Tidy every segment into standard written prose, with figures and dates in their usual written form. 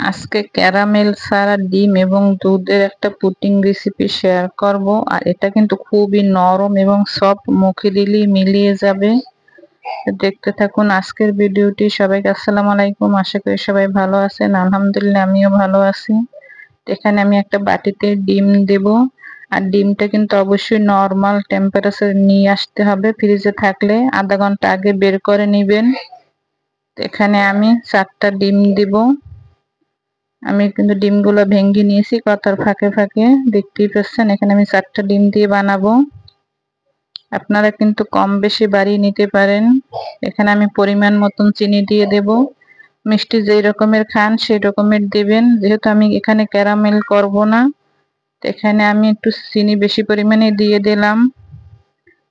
আজকে ক্যারামেল ছাড়া ডিম এবং দুধের একটা পুডিং রেসিপি শেয়ার করব। আর এটা কিন্তু খুবই নরম এবং সফট, মুখে দিলেই মিলিয়ে যাবে। দেখতে থাকুন আজকের ভিডিওটি। সবাইকে আসসালামু আলাইকুম, আশা করি সবাই ভালো আছেন। আলহামদুলিল্লাহ আমিও ভালো আছি। এখানে আমি একটা বাটিতে ডিম দেব। আর ডিমটা কিন্তু অবশ্যই নরমাল টেম্পারেচার নিয়ে আসতে হবে, ফ্রিজে থাকলে আধা ঘন্টা আগে বের করে নেবেন। এখানে আমি 4টা ডিম দিব। আমি কিন্তু ডিমগুলো ভেঙে নিয়েছি কথার ফাঁকে ফাঁকে, দেখতেই পাচ্ছেন। এখানে আমি 4টা ডিম দিয়ে বানাবো, আপনারা কিন্তু কম বেশি বাড়িয়ে নিতে পারেন। এখানে আমি পরিমাণ মতন চিনি দিয়ে দেব। মিষ্টি যেই রকমের খান সেই রকমের দিবেন, যেহেতু আমি এখানে ক্যারামেল করব না। এখানে আমি একটু চিনি বেশি পরিমাণে দিয়ে দিলাম,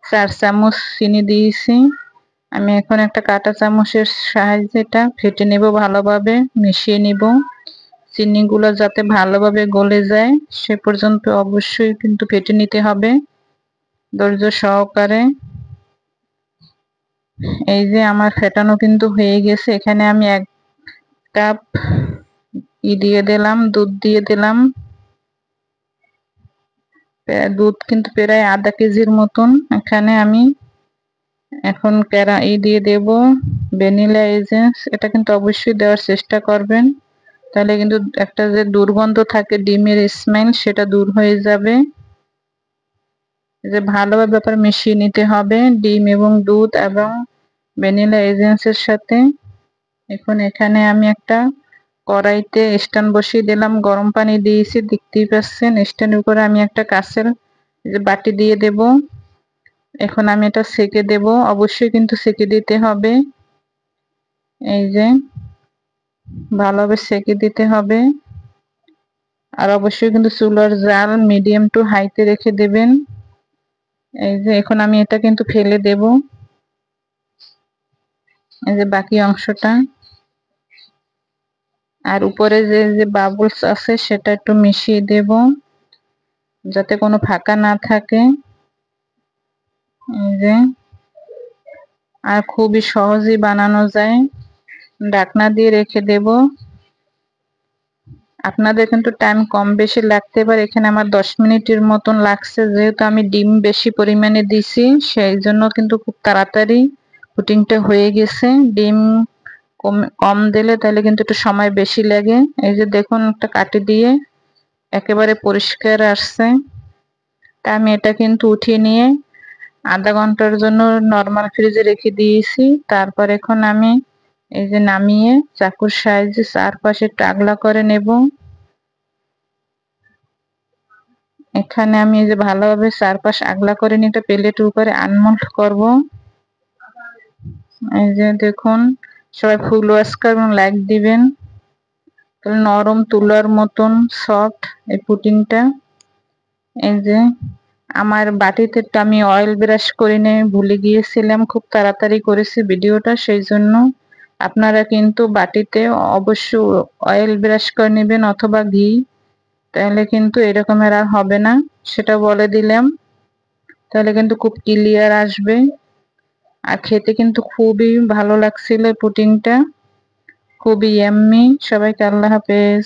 4 চামচ চিনি দিয়েছি। আমি এখন একটা কাঁটা চামচের সাহায্যে এটা ফেটে নেব, ভালোভাবে মিশিয়ে নিব। চিনিগুলো যাতে ভালোভাবে গলে যায় সে পর্যন্ত অবশ্যই কিন্তু ফেটে নিতে হবে ধৈর্য সহকারে। এই যে আমার ফেটানো কিন্তু হয়ে গেছে। এখানে আমি 1 কাপ দিয়ে দিলাম, দুধ দিয়ে দিলাম। দুধ কিন্তু প্রায় আধা কেজির মতন। এখানে আমি এখন দিয়ে দেব ভ্যানিলা এসেন্স। এটা কিন্তু অবশ্যই দেওয়ার চেষ্টা করবেন, তাহলে কিন্তু একটা যে দুর্গন্ধ থাকে ডিমের স্মেল সেটা দূর হয়ে যাবে। যে ভালোভাবে ব্যাপার মিশিয়ে নিতে হবে ডিম এবং দুধ এবং ভ্যানিলা এসেন্সের সাথে। এখন এখানে আমি একটা কড়াইতে স্ট্যান্ড বসিয়ে দিলাম, গরম পানি দিয়েছি, দেখতেই পাচ্ছেন। স্ট্যান্ডের উপরে আমি একটা কাঁচের যে বাটি দিয়ে দেব। এখন আমি এটা সেকে দেব, অবশ্যই কিন্তু সেকে দিতে হবে। এই যে ভালোভাবে সেকে দিতে হবে। আর অবশ্যই কিন্তু চুলার জাল মিডিয়াম টু হাইতে রেখে দেবেন। এই যে এখন আমি এটা কিন্তু ফেলে দেব, এই যে বাকি অংশটা। আর উপরে যে যে বাবলস আছে সেটা একটু মিশিয়ে দেব, যাতে কোনো ফাঁকা না থাকে। এই যে আর খুবই সহজেই বানানো যায়। ঢাকনা দিয়ে রেখে দেব। আপনাদের কিন্তু টাইম কম বেশি লাগতে পারে, এখানে আমার 10 মিনিটের মতন লাগছে। যেহেতু আমি ডিম বেশি পরিমাণে দিছি সেই জন্য কিন্তু খুব তাড়াতাড়ি পুডিংটা হয়ে গেছে। ডিম কম দিলে তাহলে কিন্তু একটু সময় বেশি লাগে। এই যে দেখুন একটা কাঠি দিয়ে একেবারে পরিষ্কার আসছে। তা আমি এটা কিন্তু উঠিয়ে নিয়ে আধা ঘন্টার জন্য নরমাল ফ্রিজে রেখে দিয়েছি। তারপর এখন আমি এই যে নামিয়ে চাকুর সাহায্যে চারপাশে টাগলা করে নেব। এখানে আমি এই যে ভালোভাবে চারপাশ আগলা করে নিয়ে একটা প্লেটের উপরে আনমোল্ড করব। এই যে দেখুন, সবাই ফুল ওয়াশ করবেন, লাইক দিবেন, তাহলে নরম তুলার মতন সফট এই পুডিংটা। এই যে আমার বাটিতে আমি অয়েল ব্রাশ করে নিয়ে ভুলে গিয়েছিলাম, খুব তাড়াতাড়ি করেছি ভিডিওটা, সেই জন্য আপনারা কিন্তু বাটিতে অবশ্যই অয়েল ব্রাশ করে নেবেন অথবা ঘি, তাহলে কিন্তু এরকমের আর হবে না, সেটা বলে দিলাম। তাহলে কিন্তু খুব ক্লিয়ার আসবে। আর খেতে কিন্তু খুবই ভালো লাগছিল পুডিংটা, খুবই ইয়াম্মি। সবাইকে আল্লাহ হাফেজ।